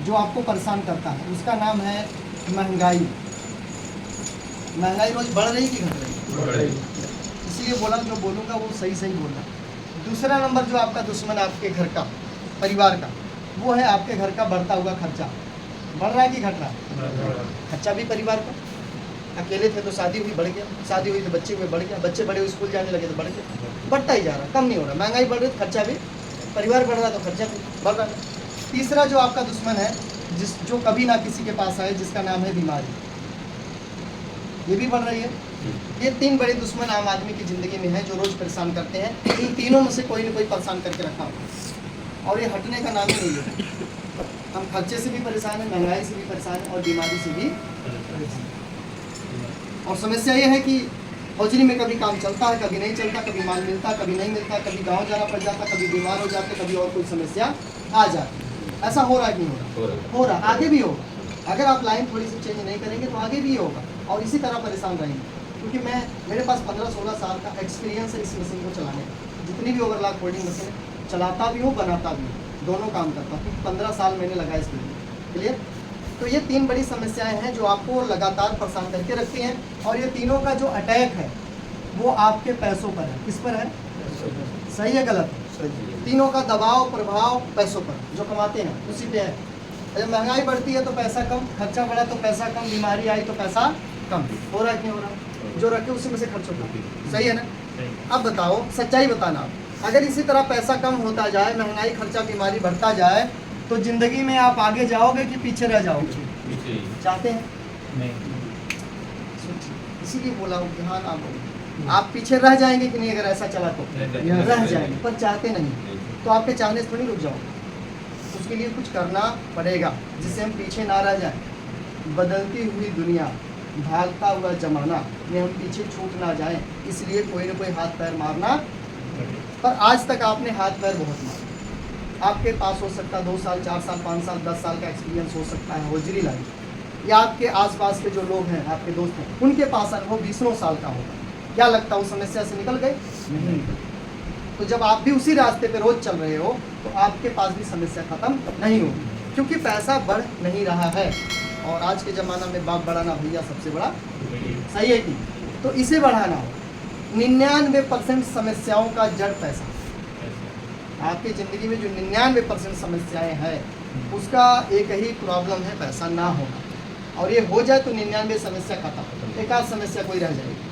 जो आपको परेशान करता है, उसका नाम है महंगाई। महंगाई रोज बढ़ रही कि घट रही? इसीलिए बोला जो बोलूँगा वो सही सही बोलना। दूसरा नंबर जो आपका दुश्मन आपके घर का, परिवार का, वो है आपके घर का बढ़ता हुआ खर्चा। बढ़ रहा है कि घट रहा है? खर्चा भी परिवार का। अकेले थे तो शादी हुई, बढ़ गया, शादी हुई तो बच्चे हुए, बढ़ गया, बच्चे बड़े हुए, स्कूल जाने लगे तो बढ़ गया, बढ़ता ही जा रहा, कम नहीं हो रहा। महंगाई बढ़ रही तो खर्चा भी, परिवार बढ़ रहा तो खर्चा भी बढ़ रहा है। तीसरा जो आपका दुश्मन है, जो कभी ना किसी के पास आए, जिसका नाम है बीमारी, ये भी बढ़ रही है। ये 3 बड़े दुश्मन आम आदमी की ज़िंदगी में हैं, जो रोज़ परेशान करते हैं। इन तीनों में से कोई ना कोई परेशान करके रखा होगा और ये हटने का नाम ही नहीं है। हम खर्चे से भी परेशान हैं, महंगाई से भी परेशान हैं और बीमारी से भी परेशान हैं। और समस्या ये है कि हौजरी में कभी काम चलता है, कभी नहीं चलता, कभी माल मिलता, कभी नहीं मिलता, कभी गांव जाना पड़ जाता, कभी बीमार हो जाते, कभी और कोई समस्या आ जाती। ऐसा हो रहा है कि नहीं हो रहा? आगे भी होगा। अगर आप लाइन थोड़ी सी चेंज नहीं करेंगे तो आगे भी होगा और इसी तरह परेशान रहेंगे। क्योंकि मेरे पास 15-16 साल का एक्सपीरियंस है इस मशीन को चलाने का। जितनी भी ओवरलॉक फोल्डिंग मशीन चलाता भी हूँ, बनाता भी हूँ, दोनों काम करता हूँ। 15 साल मैंने लगाया इसके लिए। क्लियर? तो ये 3 बड़ी समस्याएं हैं जो आपको लगातार परेशान करके रखती हैं। और ये तीनों का जो अटैक है वो आपके पैसों पर है। किस पर है? सही है गलत? तीनों का दबाव प्रभाव पैसों पर, जो कमाते हैं उसी पे है। जब महंगाई बढ़ती है तो पैसा कम, खर्चा बढ़ा तो पैसा कम, बीमारी आई तो पैसा कम। हो रहा है क्यों हो रहा है? जो रखे उसी में से खर्च होता है। सही है ना? अब बताओ, सच्चाई बताना आप। अगर इसी तरह पैसा कम होता जाए, महंगाई खर्चा बीमारी बढ़ता जाए, तो जिंदगी में आप आगे जाओगे कि पीछे रह जाओगे? चाहते हैं? नहीं। इसीलिए बोला हूँ ध्यान आप पीछे रह जाएंगे कि नहीं? अगर ऐसा चला तो रह जाएंगे, पर चाहते नहीं। तो आपके चाहने से थोड़ी रुक जाओगे। उसके लिए कुछ करना पड़ेगा जिससे हम पीछे ना रह जाएं। बदलती हुई दुनिया, भागता हुआ जमाना में हम पीछे छूट ना जाएं, इसलिए कोई ना कोई हाथ पैर मारना। पर आज तक आपने हाथ पैर बहुत मारा। आपके पास हो सकता है 2 साल, 4 साल, 5 साल, 10 साल का एक्सपीरियंस हो सकता है हौजरी लाइफ, या आपके आसपास के जो लोग हैं, आपके दोस्त हैं, उनके पास अनुभव 20 साल का होगा। क्या लगता है उस समस्या से निकल गए? नहीं। तो जब आप भी उसी रास्ते पे रोज चल रहे हो तो आपके पास भी समस्या खत्म नहीं होगी, क्योंकि पैसा बढ़ नहीं रहा है। और आज के ज़माना में बाप बड़ा ना भैया सबसे बड़ा। सही है कि? तो इसे बढ़ाना हो। 99% समस्याओं का जड़ पैसा। आपकी ज़िंदगी में जो 99% समस्याएं हैं, उसका एक ही प्रॉब्लम है, पैसा ना होना। और ये हो जाए तो 99 समस्या खत्म। एक आध समस्या कोई रह जाएगी,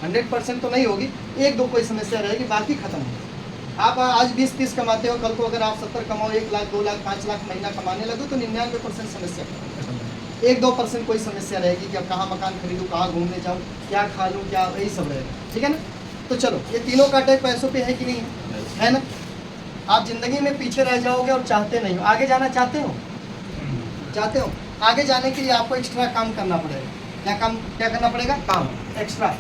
100% तो नहीं होगी, 1-2 कोई समस्या रहेगी, बाकी खत्म हो। आप आज 20-30 कमाते हो, कल को अगर आप 70 कमाओ, 1 लाख, 2 लाख, 5 लाख महीना कमाने लगो तो 99% समस्या खत्म। 1-2% कोई समस्या रहेगी कि अब कहाँ मकान खरीदूँ, कहाँ घूमने जाऊँ, क्या खा लूँ, क्या, यही सब रहेगा। ठीक है ना? तो चलो, ये तीनों का अटैक पैसों पे है कि नहीं है ना? आप जिंदगी में पीछे रह जाओगे और चाहते नहीं हो। आगे जाना चाहते हो? चाहते हो? आगे जाने के लिए आपको एक्स्ट्रा काम करना पड़ेगा। क्या करना पड़ेगा? काम एक्स्ट्रा।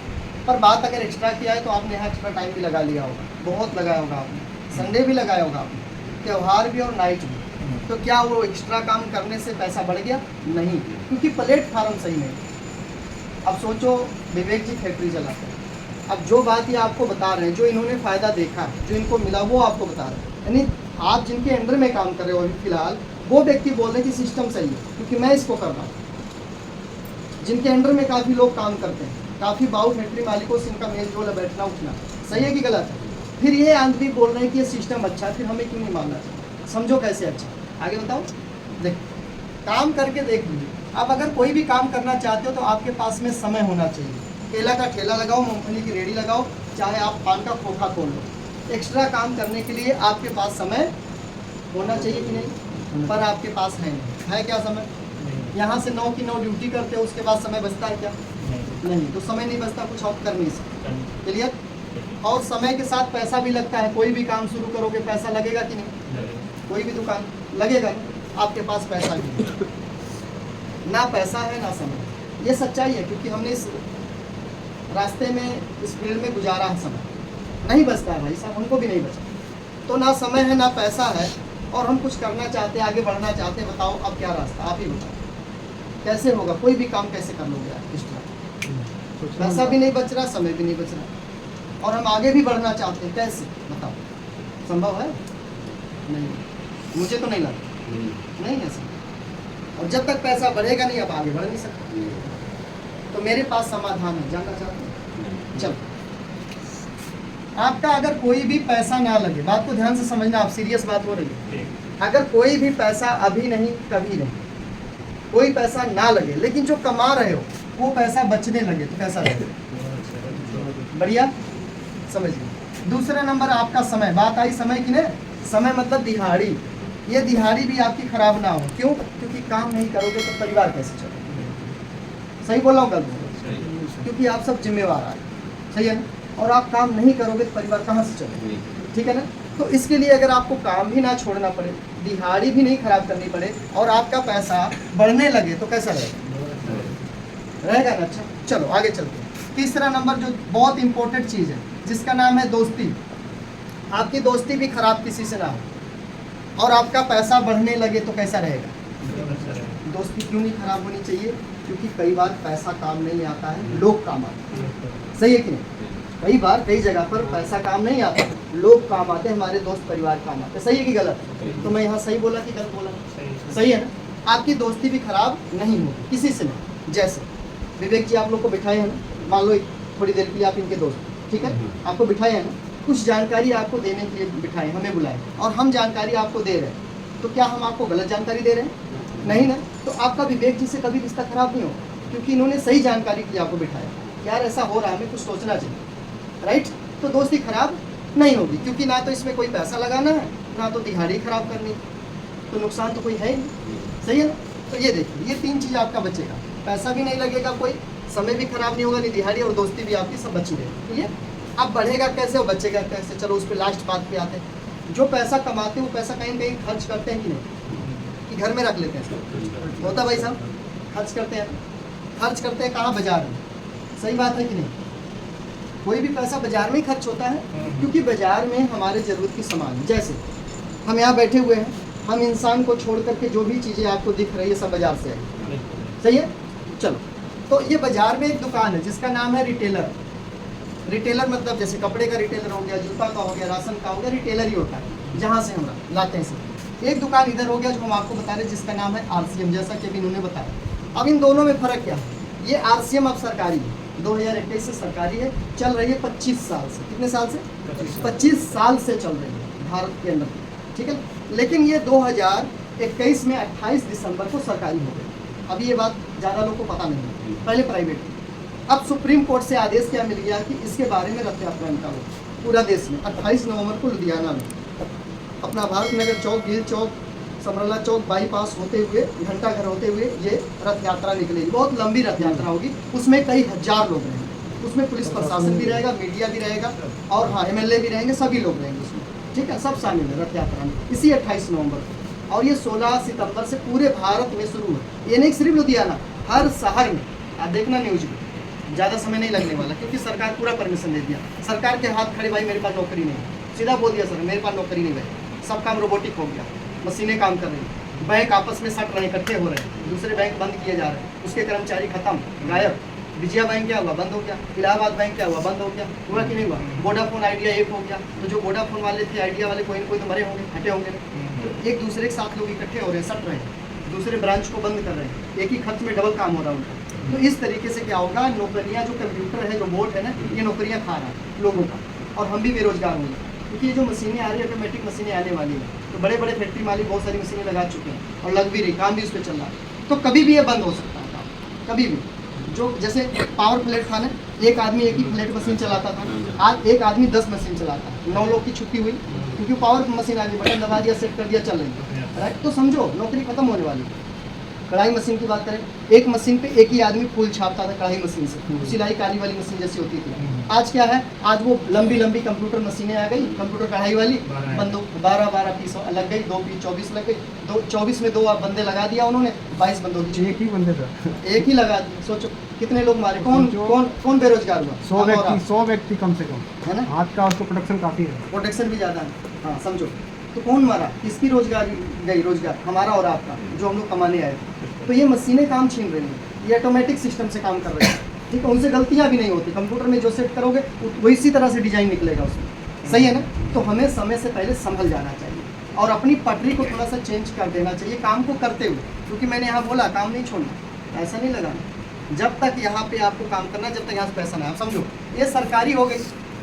पर बात अगर एक्स्ट्रा किया है तो आपने यहाँ एक्स्ट्रा टाइम भी लगा लिया होगा, बहुत लगाया होगा आपने, संडे भी लगाया होगा आपने, त्यौहार भी और नाइट भी। तो क्या वो एक्स्ट्रा काम करने से पैसा बढ़ गया? नहीं, क्योंकि प्लेटफार्म सही नहीं। अब सोचो, विवेक जी फैक्ट्री चलाते हैं। अब जो बात ये आपको बता रहे हैं, जो इन्होंने फ़ायदा देखा, जो इनको मिला, वो आपको बता रहे हैं। यानी आप जिनके अंडर में काम कर रहे हो अभी फिलहाल, वो व्यक्ति बोल रहे हैं कि सिस्टम सही है क्योंकि मैं इसको कर रहा हूँ। जिनके अंडर में काफ़ी लोग काम करते हैं, काफ़ी बाऊ फैक्ट्री मालिकों से इनका मेल जोल, बैठना उठना, सही है कि गलत है? फिर ये आंधी बोल रहे हैं कि ये सिस्टम अच्छा है, फिर हमें क्यों नहीं मानना चाहिए? समझो कैसे अच्छा, आगे बताओ। देख, काम करके देख लीजिए। अब अगर कोई भी काम करना चाहते हो तो आपके पास में समय होना चाहिए। केला का ठेला लगाओ, मूंगफली की रेडी लगाओ, चाहे आप पान का खोखा खोल लो, एक्स्ट्रा काम करने के लिए आपके पास समय होना चाहिए कि नहीं? पर आपके पास है नहीं। है क्या समय? यहाँ से 9 की 9 ड्यूटी करते हो, उसके बाद समय बचता है क्या? नहीं। तो समय नहीं बचता, कुछ और कर नहीं सकते। क्लियर? और समय के साथ पैसा भी लगता है। कोई भी काम शुरू करोगे पैसा लगेगा कि नहीं? कोई भी दुकान लगेगा। आपके पास पैसा नहीं, ना पैसा है ना समय। ये सच्चाई है, क्योंकि हमने इस रास्ते में, इस फील्ड में गुजारा है। समय नहीं बचता है भाई साहब, हमको भी नहीं बचा। तो ना समय है ना पैसा है, और हम कुछ करना चाहते हैं, आगे बढ़ना चाहते हैं। बताओ अब क्या रास्ता? आप ही बताओ, कैसे होगा? कोई भी काम कैसे कर लोगे आप? इस तरह पैसा भी नहीं बच रहा, समय भी नहीं बच रहा, और हम आगे भी बढ़ना चाहते हैं। कैसे? बताओ, संभव है? नहीं, मुझे तो नहीं लगता। नहीं है सर। और जब तक पैसा बढ़ेगा नहीं आप आगे बढ़ नहीं सकते। तो मेरे पास समाधान है, जानना चाहते हैं? चलो, आपका अगर कोई भी पैसा ना लगे, बात को ध्यान से समझना, आप सीरियस बात हो रही है। अगर कोई भी पैसा अभी नहीं कभी नहीं, कोई पैसा ना लगे, लेकिन जो कमा रहे हो वो पैसा बचने लगे तो कैसा लगेगा? बढ़िया, समझिए। दूसरा नंबर आपका समय, बात आई समय की ना, समय मतलब दिहाड़ी। ये दिहाड़ी भी आपकी खराब ना हो, क्यों? क्योंकि काम नहीं करोगे तो परिवार कैसे चलेगा? सही बोल रहा हूँ गलत? क्योंकि आप सब जिम्मेवार आए, सही है ना? और आप काम नहीं करोगे तो परिवार कहाँ से चलेगा? ठीक है ना? तो इसके लिए अगर आपको काम भी ना छोड़ना पड़े, दिहाड़ी भी नहीं खराब करनी पड़े, और आपका पैसा बढ़ने लगे तो कैसा रहेगा ना? अच्छा, चलो आगे चलते हैं। तीसरा नंबर जो बहुत इंपॉर्टेंट चीज़ है, जिसका नाम है दोस्ती। आपकी दोस्ती भी खराब किसी से ना हो और आपका पैसा बढ़ने लगे तो कैसा रहेगा? दोस्ती क्यों नहीं खराब होनी चाहिए? क्योंकि कई बार पैसा काम नहीं आता है, लोग काम आते हैं। सही है कि नहीं? कई बार कई जगह पर पैसा काम नहीं आता, लोग काम आते हैं, हमारे दोस्त परिवार काम आते हैं। सही है कि गलत? तो मैं यहाँ सही बोला कि गलत बोला? सही है ना? आपकी दोस्ती भी खराब नहीं होगी किसी से नहीं। जैसे विवेक जी आप लोग को बिठाए हैं ना, मान लो थोड़ी देर के लिए आप इनके दोस्त, ठीक है, आपको बिठाए हैं ना, कुछ जानकारी आपको देने के लिए बिठाए, हमें बुलाए और हम जानकारी आपको दे रहे हैं, तो क्या हम आपको गलत जानकारी दे रहे हैं? नहीं ना? तो आपका विवेक जी से कभी रिश्ता खराब नहीं होगा, क्योंकि इन्होंने सही जानकारी के लिए आपको बिठाया। यार ऐसा हो रहा है, हमें कुछ सोचना चाहिए, राइट? तो दोस्ती खराब नहीं होगी, क्योंकि ना तो इसमें कोई पैसा लगाना है, ना तो दिहाड़ी खराब करनी, तो नुकसान तो कोई है ही नहीं। सही है ना? तो ये देखिए, ये तीन चीज़ आपका बचेगा, पैसा भी नहीं लगेगा कोई, समय भी खराब नहीं होगा, नहीं दिहाड़ी, और दोस्ती भी आपकी सब बची रहेगी। ठीक है? अब बढ़ेगा कैसे और बचेगा कैसे? चलो उस पर लास्ट बात पे आते हैं। जो पैसा कमाते हैं वो पैसा कहीं कहीं खर्च करते हैं कि नहीं, कि घर में रख लेते हैं? होता भाई साहब, खर्च करते हैं। खर्च करते हैं कहाँ? बाजार में। सही बात है कि नहीं? कोई भी पैसा बाजार में ही खर्च होता है, क्योंकि बाजार में हमारे ज़रूरत की सामान है। जैसे हम यहाँ बैठे हुए हैं, हम इंसान को छोड़ करके जो भी चीज़ें आपको दिख रही है सब बाजार से आई। सही है? चलो, तो ये बाजार में एक दुकान है जिसका नाम है रिटेलर। रिटेलर मतलब जैसे कपड़े का रिटेलर हो गया, जूता का हो गया, राशन का हो गया, रिटेलर ही होता है जहाँ से हम लाते हैं सब। एक दुकान इधर हो गया जो हम आपको बता रहे हैं जिसका नाम है RCM, जैसा कि अभी इन्होंने बताया। अब इन दोनों में फ़र्क क्या है? ये RCM अब सरकारी है, 2021 से सरकारी है, चल रही है 25 साल से। कितने साल से? 25 साल से चल रही है भारत के अंदर, ठीक है। लेकिन ये 2021 में 28 दिसंबर को सरकारी हो गई। अभी ये बात ज़्यादा लोग को पता नहीं है, पहले प्राइवेट थी। अब सुप्रीम कोर्ट से आदेश क्या मिल गया कि इसके बारे में रथ यात्रा निकालो पूरा देश में। 28 नवंबर को लुधियाना में अपना भारत नगर चौक, गिल चौक, समरला चौक बाईपास होते हुए, घंटा घर होते हुए ये रथ यात्रा निकलेगी। बहुत लंबी रथ यात्रा होगी, उसमें कई हजार लोग रहेंगे, उसमें पुलिस प्रशासन भी रहेगा, मीडिया भी रहेगा, और हाँ MLA भी रहेंगे, सभी लोग रहेंगे उसमें, ठीक है, सब शामिल है रथ यात्रा में इसी 28 नवंबर को। और ये 16 सितंबर से पूरे भारत में शुरू है। ये नहीं सिर्फ लुधियाना, हर शहर में आप देखना न्यूज में, ज़्यादा समय नहीं लगने वाला, क्योंकि सरकार पूरा परमिशन दे दिया। सरकार के हाथ खड़े, भाई मेरे पास नौकरी नहीं, सीधा बोल दिया सर मेरे पास नौकरी नहीं भाई, सब काम रोबोटिक हो गया, मशीनें काम कर रही हैं, बैंक आपस में सट रहे, इकट्ठे हो रहे हैं, दूसरे बैंक बंद किए जा रहे हैं, उसके कर्मचारी खत्म, गायब। विजया बैंक क्या हुआ? बंद हो गया। इलाहाबाद बैंक क्या हुआ? बंद हो गया। हुआ कि नहीं हुआ? वोडाफोन आइडिया एक हो गया। तो जो वोडाफोन वाले थे, आइडिया वाले, कोई ना कोई तो मरे होंगे, हटे होंगे। तो एक दूसरे के साथ लोग इकट्ठे हो रहे हैं, सट रहे हैं, दूसरे ब्रांच को बंद कर रहे हैं, एक ही खर्च में डबल काम हो रहा है उनका। तो इस तरीके से क्या होगा, नौकरियां जो कंप्यूटर है, जो बोर्ड है ना, ये नौकरियां खा रहा है लोगों का, और हम भी बेरोजगार होंगे, क्योंकि ये जो मशीनें आ रही है, ऑटोमेटिक मशीनें आने वाली हैं। तो बड़े बड़े फैक्ट्री मालिक बहुत सारी मशीनें लगा चुके हैं और लग भी रही, काम भी उस पर चल रहा है। तो कभी भी ये बंद हो सकता है काम, कभी भी। जो जैसे पावर प्लेट था ना, एक आदमी एक ही प्लेट मशीन चलाता था, आज एक आदमी 10 मशीन चलाता है। 9 लोग की छुट्टी हुई, क्योंकि पावर मशीन आ गई, बटन दबा दिया, सेट कर दिया, चल रही है, राइट। तो समझो नौकरी खत्म होने वाली है। कढ़ाई मशीन की बात करें, एक मशीन पे एक ही आदमी फूल छापता था कढ़ाई मशीन से, सिलाई काली वाली मशीन जैसी होती थी। आज क्या है, आज वो लंबी लंबी कंप्यूटर मशीनें आ गई, कंप्यूटर कढ़ाई वाली, बंदों 12 पीस लग गई, 2 पीस 24 लग गई, 24 में 2 बंदे लगा दिया उन्होंने, 22 बंदों की। एक ही बंदे था, एक ही लगा दिया। सोचो कितने लोग मारे, कौन बेरोजगार हुआ? 100 व्यक्ति कम से कम, है ना। आज का उसको प्रोडक्शन काफ़ी है, प्रोटेक्शन भी ज़्यादा है। हाँ समझो, तो कौन मारा? किसकी रोजगार गई? रोजगार हमारा और आपका, जो हम लोग कमाने आए थे। तो ये मशीनें काम छीन रही हैं, ये ऑटोमेटिक सिस्टम से काम कर रही है, ठीक है, उनसे गलतियां भी नहीं होती। कंप्यूटर में जो सेट करोगे वो इसी तरह से डिजाइन निकलेगा उसमें, सही है ना। तो हमें समय से पहले संभल जाना चाहिए, और अपनी पटरी को थोड़ा सा चेंज कर देना चाहिए काम को करते हुए, क्योंकि मैंने यहाँ बोला काम नहीं छोड़ना, ऐसा नहीं लगाना। जब तक यहाँ पे आपको काम करना, जब तक यहाँ से पैसा ना आए। समझो ये सरकारी हो गई,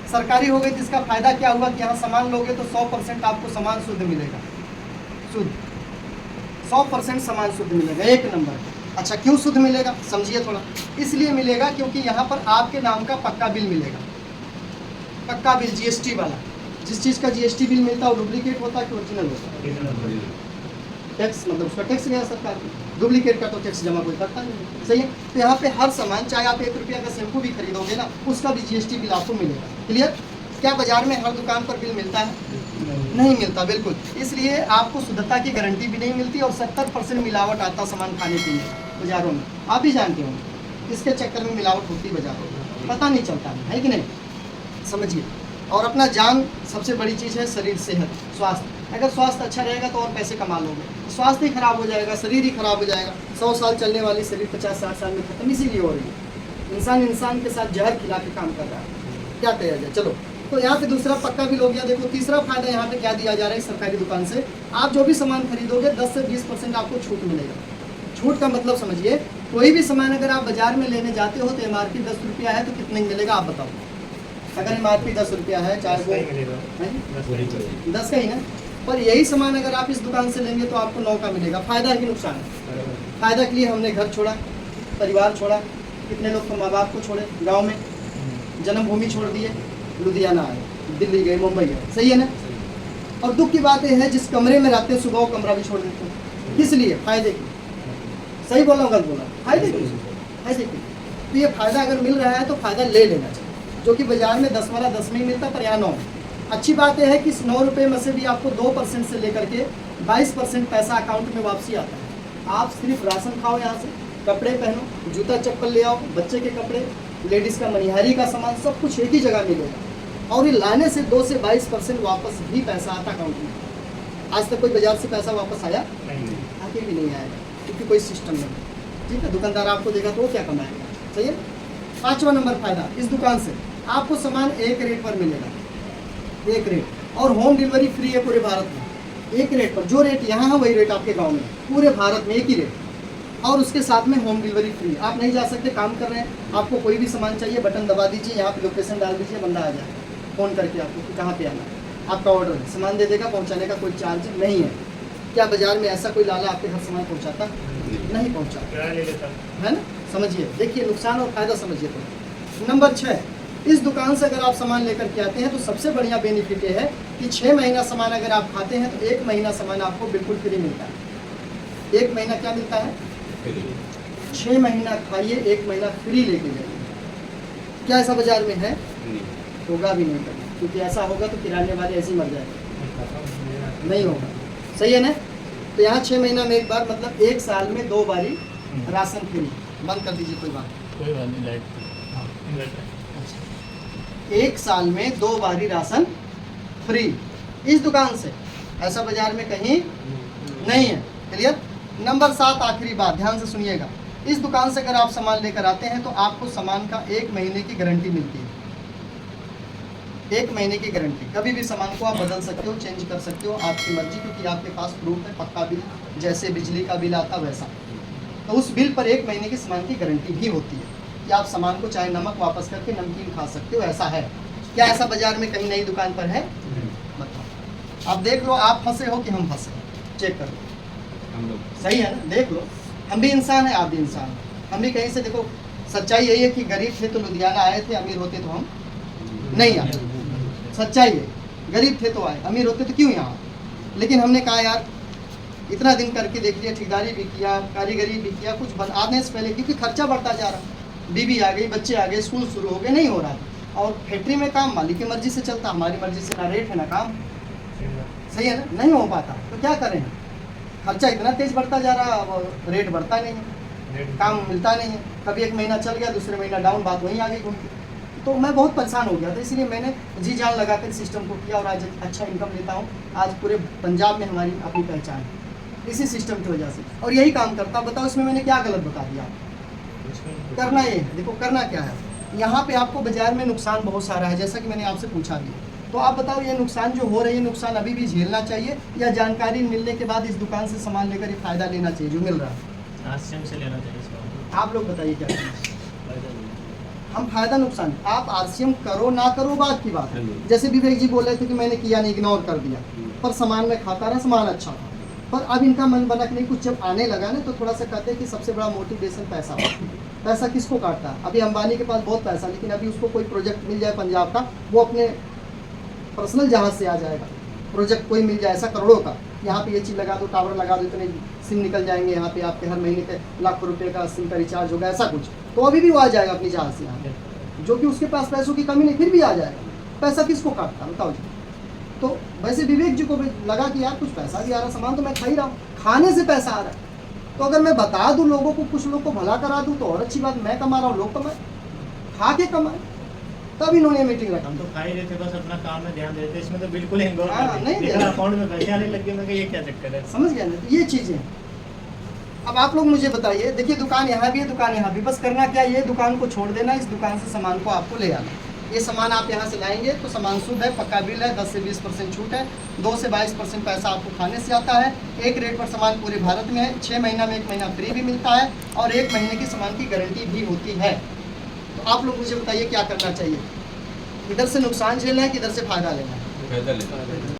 सरकारी हो गई तो इसका फ़ायदा क्या हुआ कि यहाँ सामान लोगे तो 100% आपको सामान शुद्ध मिलेगा, शुद्ध 100% सामान शुद्ध मिलेगा, एक नंबर। अच्छा क्यों शुद्ध मिलेगा समझिए थोड़ा। इसलिए मिलेगा क्योंकि यहाँ पर आपके नाम का पक्का बिल मिलेगा, पक्का बिल जीएसटी वाला। जिस चीज़ का जीएसटी बिल मिलता है वो डुप्लीकेट होता है कि ओरिजिनल होता है? टैक्स मतलब उसका टैक्स गया सरकार को, डुप्लीकेट का तो टैक्स जमा कोई करता नहीं, सही है। तो यहाँ पे हर सामान, चाहे आप 1 रुपया का शैम्पू भी खरीदोगे ना, उसका भी जीएसटी बिल आपको मिलेगा। क्लियर? क्या बाजार में हर दुकान पर बिल मिलता है? नहीं मिलता, बिल्कुल। इसलिए आपको शुद्धता की गारंटी भी नहीं मिलती और 70% मिलावट आता सामान खाने पीने बाज़ारों में, आप भी जानते होंगे। इसके चक्कर में मिलावट होती बाज़ारों में, पता नहीं चलता है कि नहीं, समझिए। और अपना जान सबसे बड़ी चीज़ है, शरीर, सेहत, स्वास्थ्य। अगर स्वास्थ्य अच्छा रहेगा तो और पैसे कमा लोगे, स्वास्थ्य ही खराब हो जाएगा, शरीर ही खराब हो जाएगा। 100 साल चलने वाली शरीर 50-60 साल में खत्म इसीलिए हो रही है। इंसान के साथ जहर खिला के काम कर रहा है, क्या किया जाए। चलो, तो यहाँ पे दूसरा पक्का बिल हो गया। देखो तीसरा फायदा यहाँ पे क्या दिया जा रहा है सरकारी दुकान से, आप जो भी सामान खरीदोगे 10 से 20% आपको छूट मिलेगा। छूट का मतलब समझिए, कोई भी सामान अगर आप बाजार में लेने जाते हो तो MRP 10 रुपया है तो कितना मिलेगा आप बताओ। अगर MRP 10 रुपया है, चाहे वो 10 का ही ना, पर यही सामान अगर आप इस दुकान से लेंगे तो आपको 9 का मिलेगा। फायदा है कि नुकसान है? फायदा के लिए हमने घर छोड़ा, परिवार छोड़ा, कितने लोग तो माँ बाप को छोड़े, गांव में जन्मभूमि छोड़ दिए, लुधियाना आए, दिल्ली गए, मुंबई गए, सही है ना। और दुख की बात यह है जिस कमरे में रहते हैं सुबह वो कमरा भी छोड़ देते हैं, किस लिए? फायदे की। सही बोला गलत बोला? फायदे की, फायदे की। तो ये फायदा अगर मिल रहा है तो फायदा ले लेना चाहिए, जो कि बाजार में 10 वाला 10 में ही मिलता, पर यहाँ 9। अच्छी बात यह है कि इस 9 रुपये में से भी आपको 2% से लेकर के 22% पैसा अकाउंट में वापसी आता है। आप सिर्फ राशन खाओ, यहाँ से कपड़े पहनो, जूता चप्पल ले आओ, बच्चे के कपड़े, लेडीज़ का मनिहारी का सामान, सब कुछ एक ही जगह मिलेगा। और ये लाने से 2 से 22% वापस भी पैसा आता अकाउंट में। आज तक कोई बाजार से पैसा वापस आया? आके भी नहीं आएगा, क्योंकि कोई सिस्टम नहीं। ठीक है, दुकानदार आपको देगा तो वो क्या कमाएगा, सही है। 5वां नंबर फायदा, इस दुकान से आपको सामान एक रेट पर मिलेगा, एक रेट, और होम डिलीवरी फ्री है पूरे भारत में। एक रेट पर, जो रेट यहाँ है वही रेट आपके गांव में, पूरे भारत में एक ही रेट, और उसके साथ में होम डिलीवरी फ्री। आप नहीं जा सकते, काम कर रहे हैं, आपको कोई भी सामान चाहिए, बटन दबा दीजिए, यहाँ पे लोकेशन डाल दीजिए, बंदा आ जाए फ़ोन करके आपको कि कहाँ पे आना है, आपका ऑर्डर है, सामान दे देगा, पहुँचाने का कोई चार्ज नहीं है। क्या बाजार में ऐसा कोई लाला आपके घर सामान पहुँचाता? नहीं पहुँचाता है ना। समझिए, देखिए नुकसान और फायदा समझिए। तो नंबर 6, इस दुकान से अगर आप सामान लेकर के आते हैं तो सबसे बढ़िया बेनिफिट ये है कि 6 महीना सामान अगर आप खाते हैं तो 1 महीना सामान आपको बिल्कुल फ्री मिलता है। 1 महीना क्या मिलता है? 6 महीना खाइए, 1 महीना फ्री लेके जाइए। क्या ऐसा बाजार में है? होगा भी नहीं कभी, क्योंकि ऐसा होगा तो किराने वाले ऐसे ही मर जाएंगे, नहीं होगा, सही है ना। तो यहाँ 6 महीना में एक बार, मतलब 1 साल में 2 बारी राशन फ्री। बंद कर दीजिए, कोई बात नहीं, लाइट। 1 साल में 2 बारी राशन फ्री इस दुकान से, ऐसा बाजार में कहीं नहीं है। क्लियर? नंबर 7, आखिरी बात, ध्यान से सुनिएगा। इस दुकान से अगर आप सामान लेकर आते हैं तो आपको सामान का 1 महीने की गारंटी मिलती है। 1 महीने की गारंटी, कभी भी सामान को आप बदल सकते हो, चेंज कर सकते हो, आपकी मर्जी, क्योंकि आपके पास प्रूफ है, पक्का बिल, जैसे बिजली का बिल आता वैसा। तो उस बिल पर 1 महीने के सामान की गारंटी भी होती है कि आप सामान को चाहे नमक वापस करके नमकीन खा सकते हो, ऐसा है। क्या ऐसा बाजार में कहीं नई दुकान पर है? बताओ। अब देख लो, आप फंसे हो कि हम फंसे, चेक कर लो, हम लोग सही है ना। देख लो, हम भी इंसान हैं, आप भी इंसान हैं, हम भी कहीं से, देखो सच्चाई यही है कि गरीब थे तो लुधियाना आए थे, अमीर होते तो हम नहीं आए। सच्चाई है, गरीब थे तो आए, अमीर होते तो क्यों यहाँ। लेकिन हमने कहा यार इतना दिन करके देख लिया, ठेकेदारी भी किया, कारीगरी भी किया, कुछ बनाने से पहले, क्योंकि खर्चा बढ़ता जा रहा, बीबी आ गई, बच्चे आ गए, स्कूल शुरू हो गए, नहीं हो रहा था। और फैक्ट्री में काम मालिक की मर्जी से चलता, हमारी मर्जी से ना रेट है ना काम, सही है ना, नहीं हो पाता। तो क्या करें, खर्चा इतना तेज बढ़ता जा रहा और रेट बढ़ता नहीं है, काम मिलता नहीं है। कभी 1 महीना चल गया, दूसरे महीना डाउन, बात वहीं आ गई घूम के। तो मैं बहुत परेशान हो गया था, इसलिए मैंने जी जान लगाकर सिस्टम को किया और आज अच्छा इनकम लेता हूँ। आज पूरे पंजाब में हमारी अपनी पहचान है इसी सिस्टम की वजह से, और यही काम करता। बताओ इसमें मैंने क्या गलत बता दिया? करना ये, देखो करना क्या है, यहाँ पे आपको बाजार में नुकसान बहुत सारा है, जैसा कि मैंने आपसे पूछा भी। तो आप बताओ ये नुकसान जो हो रही है, नुकसान अभी भी झेलना चाहिए या जानकारी मिलने के बाद इस दुकान से सामान लेकर ये फ़ायदा लेना चाहिए जो मिल रहा है? आरसीएम से लेना चाहिए इसको। आप लोग बताइए क्या करना है? फायदा नहीं। हम फायदा नुकसान, आप आरसीएम करो ना करो बात की बात है। हाँ जी। जैसे विवेक जी बोल रहे थे कि मैंने किया नहीं, इग्नोर कर दिया, पर सामान में खाता रहा, सामान अच्छा था, पर अब इनका मन बना कि नहीं, कुछ जब आने लगा ना तो थोड़ा सा कहते हैं कि सबसे बड़ा मोटिवेशन पैसा। पैसा किसको काटता है? अभी अंबानी के पास बहुत पैसा, लेकिन अभी उसको कोई प्रोजेक्ट मिल जाए पंजाब का, वो अपने पर्सनल जहाज से आ जाएगा। प्रोजेक्ट कोई मिल जाए ऐसा करोड़ों का, यहाँ पे ये चीज़ लगा दो, टावर लगा दो, इतने सिम निकल जाएंगे, यहाँ पे आपके हर महीने के लाखों रुपए का सिम का रिचार्ज होगा, ऐसा कुछ, तो अभी भी वो आ जाएगा अपनी जहाज से यहाँ पे, जो कि उसके पास पैसों की कमी नहीं, फिर भी आ जाएगा। पैसा किसको काटता है बताओ जी? तो वैसे विवेक जी को भी लगा कि यार कुछ पैसा भी आ रहा, सामान तो मैं खा ही रहा हूँ, खाने से पैसा आ रहा है, तो अगर मैं बता दूँ लोगों को, कुछ लोग को भला करा दूँ तो और अच्छी बात, मैं कमा रहा हूँ, लोग कमाए, खा के कमाए। तब इन्होंने मीटिंग रखा। हम तो खा ही रहे थे, बस अपना काम में ध्यान देते, इसमें तो बिल्कुल ही गौर हाँ, नहीं नहीं देखा, दे। अकाउंट में पैसे आने लग गए, मैं कहा ये क्या चक्कर है। समझ गया ना? तो ये चीज़ें, अब आप लोग मुझे बताइए, देखिए दुकान यहाँ भी है, दुकान यहाँ भी, बस करना क्या, ये दुकान को छोड़ देना, इस दुकान से सामान को आपको ले आना। ये सामान आप यहाँ से लाएंगे तो सामान शुद्ध है, पक्का बिल है, 10 से 20% छूट है, 2 से 22% पैसा आपको खाने से आता है, एक रेट पर सामान पूरे भारत में है, 6 महीना में 1 महीना फ्री भी मिलता है और 1 महीने की सामान की गारंटी भी होती है। तो आप लोग मुझे बताइए क्या करना चाहिए, इधर से नुकसान झेलना है कि इधर से फायदा लेना है? फायदा लेना है।